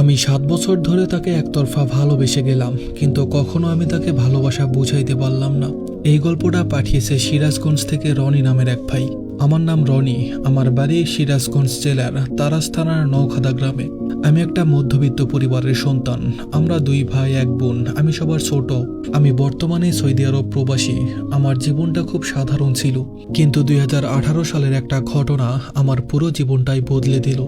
আমি ৭ বছর ধরে তাকে একতরফা ভালোবেসে গেলাম, কিন্তু কখনো আমি তাকে ভালোবাসা বুঝাইতে পারলাম না। এই গল্পটা পাঠিয়েছে সিরাজগঞ্জ থেকে রনি নামের এক ভাই। আমার নাম রনি, আমার বাড়ি সিরাজগঞ্জ জেলার তারাস থানার নওখাদা গ্রামে। আমি একটা মধ্যবিত্ত পরিবারের সন্তান। আমরা 2 ভাই 1 বোন। আমি সবার ছোট। আমি বর্তমানে সৌদি আরব প্রবাসী। আমার জীবনটা খুব সাধারণ ছিল, কিন্তু 2018 সালের একটা ঘটনা আমার পুরো জীবনটাই বদলে দিল।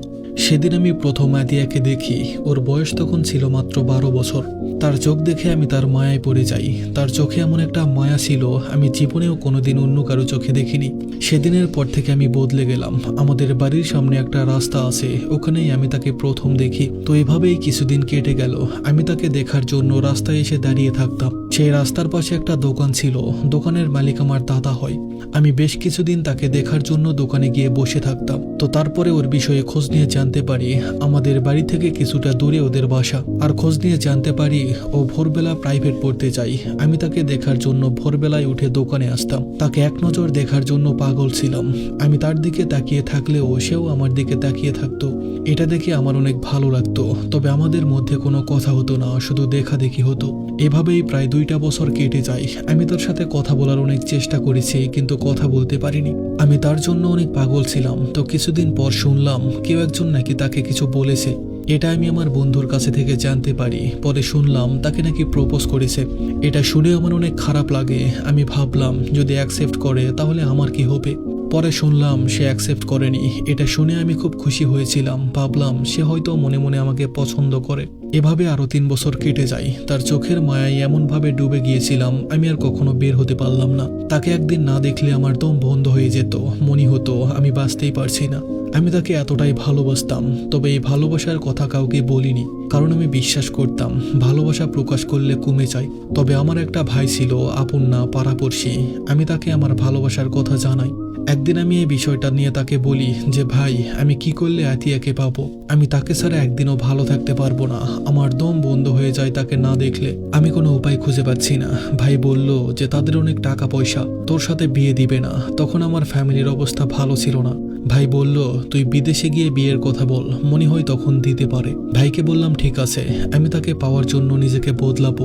সেদিন আমি প্রথম আতিয়াকে দেখি। ওর বয়স তখন ছিল মাত্র 12 বছর। তার চোখ দেখে আমি তার মায়ায় পড়ে যাই। তার চোখে এমন একটা মায়া ছিল আমি জীবনেও কোনোদিন অন্য কারো চোখে দেখিনি। সেদিনের পর থেকে আমি বদলে গেলাম। আমাদের বাড়ির সামনে একটা রাস্তা আছে, ওখানেই আমি তাকে প্রথম দেখি। তো এভাবেই কিছুদিন কেটে গেল। আমি তাকে দেখার জন্য রাস্তায় এসে দাঁড়িয়ে থাকতাম। সেই রাস্তার পাশে একটা দোকান ছিল, দোকানের মালিক আমার দাদা হয়। আমি বেশ কিছুদিন তাকে দেখার জন্য দোকানে গিয়ে বসে থাকতাম। তো তারপরে ওর বিষয়ে খোঁজ নিয়ে জানতে পারি আমাদের বাড়ি থেকে কিছুটা দূরে ওদের বাসা। আর খোঁজ নিয়ে জানতে পারি ও ভোরবেলা প্রাইভেট পড়তে চাই। আমি তাকে দেখার জন্য ভোরবেলায় উঠে দোকানে আসতাম। তাকে এক নজর দেখার জন্য পাগল ছিলাম। আমি তার দিকে তাকিয়ে থাকলেও সেও আমার দিকে তাকিয়ে থাকতো। এটা দেখে আমার অনেক ভালো লাগতো। তবে আমাদের মধ্যে কোনো কথা হতো না, শুধু দেখাদেখি হতো। এভাবেই প্রায় 2টা বছর কেটে যায়। আমি তার সাথে কথা বলার অনেক চেষ্টা করেছি, কিন্তু কথা বলতে পারিনি। আমি তার জন্য অনেক পাগল ছিলাম। তো কিছুদিন পর শুনলাম কেউ একজন নাকি তাকে কিছু বলেছে। এটা আমি আমার বন্ধুর কাছে থেকে জানতে পারি। পরে শুনলাম তাকে নাকি প্রপোজ করেছে। এটা শুনে আমার অনেক খারাপ লাগে। আমি ভাবলাম যদি অ্যাকসেপ্ট করে তাহলে আমার কি হবে। পরে শুনলাম সে অ্যাকসেপ্ট করেনি। এটা শুনে আমি খুব খুশি হয়েছিলাম। ভাবলাম সে হয়তো মনে মনে আমাকে পছন্দ করে। এভাবে আরো 3 বছর কেটে যায়। তার চোখের মায়ায় এমনভাবে ডুবে গিয়েছিলাম আমি আর কখনো বের হতে পারলাম না। তাকে একদিন না দেখলে আমার দম বন্ধ হয়ে যেত। মনে হতো আমি বাঁচতেই পারছি না। আমি তাকে এতটাই ভালোবাসতাম। তবে এই ভালোবাসার কথা কাউকে বলিনি, কারণ আমি বিশ্বাস করতাম ভালোবাসা প্রকাশ করলে কমে যায়। তবে আমার একটা ভাই ছিল, আপন না পাড়াপড়শি। আমি তাকে আমার ভালোবাসার কথা জানাই। একদিন আমি এই বিষয়টা নিয়ে তাকে বলি যে ভাই, আমি কি করলে আতিয়াকে পাবো? আমি তাকে ছাড়া একদিনও ভালো থাকতে পারবো না। আমার দম বন্ধ হয়ে যায় তাকে না দেখলে। আমি কোনো উপায় খুঁজে পাচ্ছি না। ভাই বলল যে তাদের অনেক টাকা পয়সা, তোর সাথে বিয়ে দিবে না। তখন আমার ফ্যামিলির অবস্থা ভালো ছিল না। ভাই বলল তুই বিদেশে গিয়ে বিয়ের কথা বল, মনে হয় তখন দিতে পারে। ভাইকে বললাম ঠিক আছে, আমি তাকে পাওয়ার জন্য নিজেকে বদলাবো।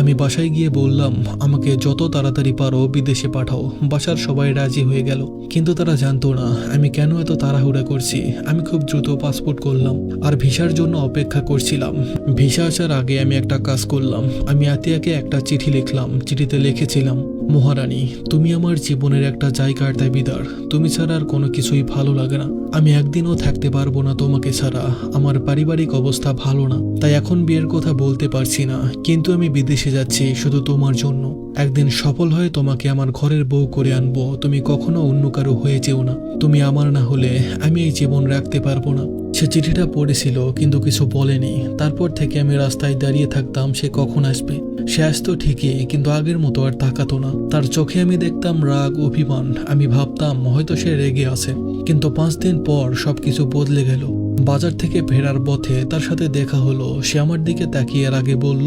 আমি বাসায় গিয়ে বললাম আমাকে যত তাড়াতাড়ি পারো বিদেশে পাঠাও। বাসার সবাই রাজি হয়ে গেল, কিন্তু তারা জানতো না আমি কেন এত তাড়াহুড়া করছি। আমি খুব দ্রুত পাসপোর্ট করলাম আর ভিসার জন্য অপেক্ষা করছিলাম। ভিসা আসার আগে আমি একটা কাজ করলাম। আমি আতিয়াকে একটা চিঠি লিখলাম। চিঠিতে লিখেছিলাম, মহারানী, তুমি আমার জীবনের একটা জায়গার দাবিদার। তুমি ছাড়া আর কোনো কিছুই ভালো লাগে না। আমি একদিনও থাকতে পারবো না তোমাকে ছাড়া। আমার পারিবারিক অবস্থা ভালো না, তাই এখন বিয়ের কথা বলতে পারছি না। কিন্তু আমি বিদেশে যাচ্ছি শুধু তোমার জন্য। একদিন সফল হয়ে তোমাকে আমার ঘরের বউ করে আনবো। তুমি কখনো অন্য কারো হয়ে যেও না। তুমি আমার না হলে আমি এই জীবন রাখতে পারবো না। সে চিঠিটা পড়েছিল, কিন্তু কিছু বলেনি। তারপর থেকে আমি রাস্তায় দাঁড়িয়ে থাকতাম সে কখন আসবে। সে আসতো ঠিকই, কিন্তু আগের মতো আর তাকাতো না। তার চোখে আমি দেখতাম রাগ, অভিমান। আমি ভাবতাম হয়তো সে রেগে আছে। কিন্তু 5 দিন পর সবকিছু বদলে গেল। বাজার থেকে ফেরার পথে তার সাথে দেখা হলো। সে আমার দিকে তাকিয়ে আর আগে বলল,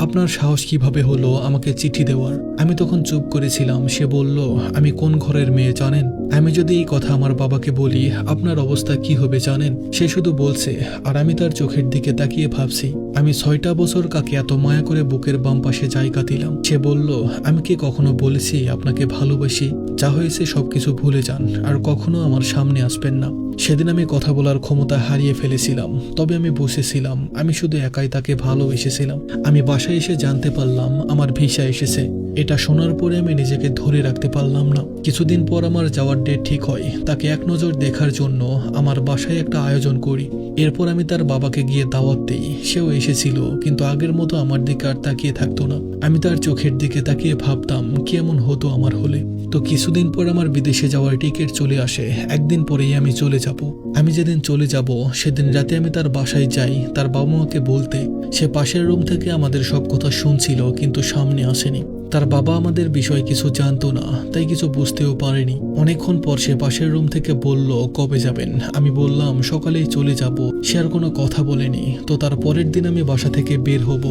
আপনার সাহস কিভাবে হলো আমাকে চিঠি দেওয়ার? আমি তখন চুপ করেছিলাম। সে বলল, আমি কোন ঘরের মেয়ে জানেন? আমি যদি এই কথা আমার বাবাকে বলি আপনার অবস্থা কি হবে জানেন? সে শুধু বলছে, আর আমি তার চোখের দিকে তাকিয়ে ভাবছি আমি 6টা বছর কাকে এত মায়া করে বুকের বাম পাশে জায়গা দিলাম। সে বলল, আমি কি কখনো বলেছি আপনাকে ভালোবাসি? যা হয়েছে সবকিছু ভুলে যান, আর কখনো আমার সামনে আসবেন না। সেদিন আমি কথা বলার ক্ষমতা হারিয়ে ফেলেছিলাম। তবে আমি বুঝেছিলাম আমি শুধু একাই তাকে ভালোবেসেছিলাম। আমি বাসায় এসে জানতে পারলাম আমার ভিসা এসেছে। এটা শোনার পরে আমি নিজেকে ধরে রাখতে পারলাম না। কিছুদিন পর আমার যাওয়ার ডেট ঠিক হয়। তাকে এক নজর দেখার জন্য আমার বাসায় একটা আয়োজন করি। এরপর আমি তার বাবাকে গিয়ে দাওয়াত দিই। সেও এসেছিল, কিন্তু আগের মতো আমার দিকে আর তাকিয়ে থাকতো না। আমি তার চোখের দিকে তাকিয়ে ভাবতাম কেমন হতো আমার হলে। তো কিছুদিন পর আমার বিদেশে যাওয়ার টিকিট চলে আসে। একদিন পরেই আমি চলে যাব। আমি যেদিন চলে যাব সেদিন রাতে আমি তার বাসায় যাই তার বাবা মাকে বলতে। সে পাশের রুম থেকে আমাদের সব কথা শুনছিল, কিন্তু সামনে আসেনি। তার বাবা আমাদের বিষয়ে কিছু জানতো না, তাই কিছু বুঝতেও পারেনি। অনেকক্ষণ পর সে পাশের রুম থেকে বলল, কবে যাবেন? আমি বললাম সকালেই চলে যাব। সে আর কোনো কথা বলেনি। তো তার পরের দিন আমি বাসা থেকে বের হব।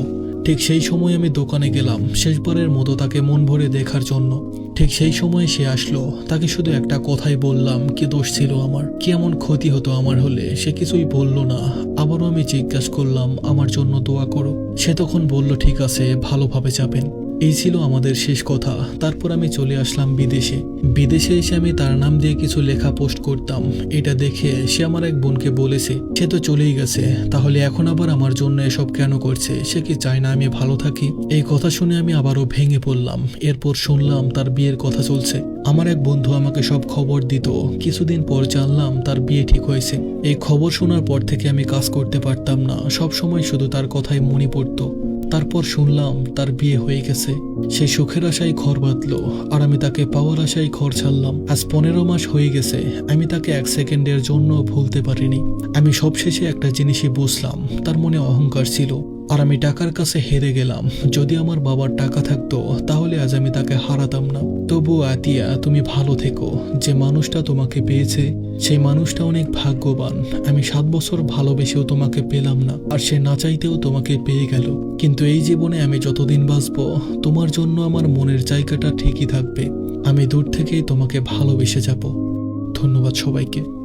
ঠিক সেই সময় আমি দোকানে গেলাম শেষবারের মতো তাকে মন ভরে দেখার জন্য। ঠিক সেই সময় সে আসলো, তাকে শুধু একটা কথাই বললাম, কি দোষ ছিল আমার, কি এমন ক্ষতি হতো আমার হলে। সে কিছুই বলল না। আবারও আমি জিজ্ঞাসা করলাম, আমার জন্য দোয়া করো। সে তখন বলল, ঠিক আছে, ভালোভাবে যাবেন। এই ছিল আমাদের শেষ কথা। তারপর আমি চলে আসলাম বিদেশে। বিদেশে এসে আমি তার নাম দিয়ে কিছু লেখা পোস্ট করতাম। এটা দেখে সে আমার এক বোনকে বলেছে, সে তো চলেই গেছে, তাহলে এখন আবার আমার জন্য এসব কেন করছে? সে কি চায় না আমি ভালো থাকি? এই কথা শুনে আমি আবারও ভেঙে পড়লাম। এরপর শুনলাম তার বিয়ের কথা চলছে। আমার এক বন্ধু আমাকে সব খবর দিত। কিছুদিন পর জানলাম তার বিয়ে ঠিক হয়েছে। এই খবর শোনার পর থেকে আমি কাজ করতে পারতাম না, সব সময় শুধু তার কথাই মনে পড়তো। তারপর শুনলাম তার বিয়ে হয়ে গেছে। সে সুখের আশায় ঘর বাঁধলো, আর আমি তাকে পাওয়ার আশায় ঘর ছাড়লাম। আজ 15 মাস হয়ে গেছে, আমি তাকে এক সেকেন্ডের জন্য ভুলতে পারিনি। আমি সবশেষে একটা জিনিসই বুঝলাম, তার মনে অহংকার ছিল, আর আমি টাকার কাছে হেরে গেলাম। যদি আমার বাবার টাকা থাকতো তাহলে আজ আমি তাকে হারাতাম না। তবু আতিয়া, তুমি ভালো থেকো। যে মানুষটা তোমাকে পেয়েছে সেই মানুষটা অনেক ভাগ্যবান। আমি 7 বছর ভালোবেসেও তোমাকে পেলাম না, আর সে না চাইতেও তোমাকে পেয়ে গেল। কিন্তু এই জীবনে আমি যতদিন বাঁচবো তোমার জন্য আমার মনের জায়গাটা ঠিকই থাকবে। আমি দূর থেকেই তোমাকে ভালোবেসে যাব। ধন্যবাদ সবাইকে।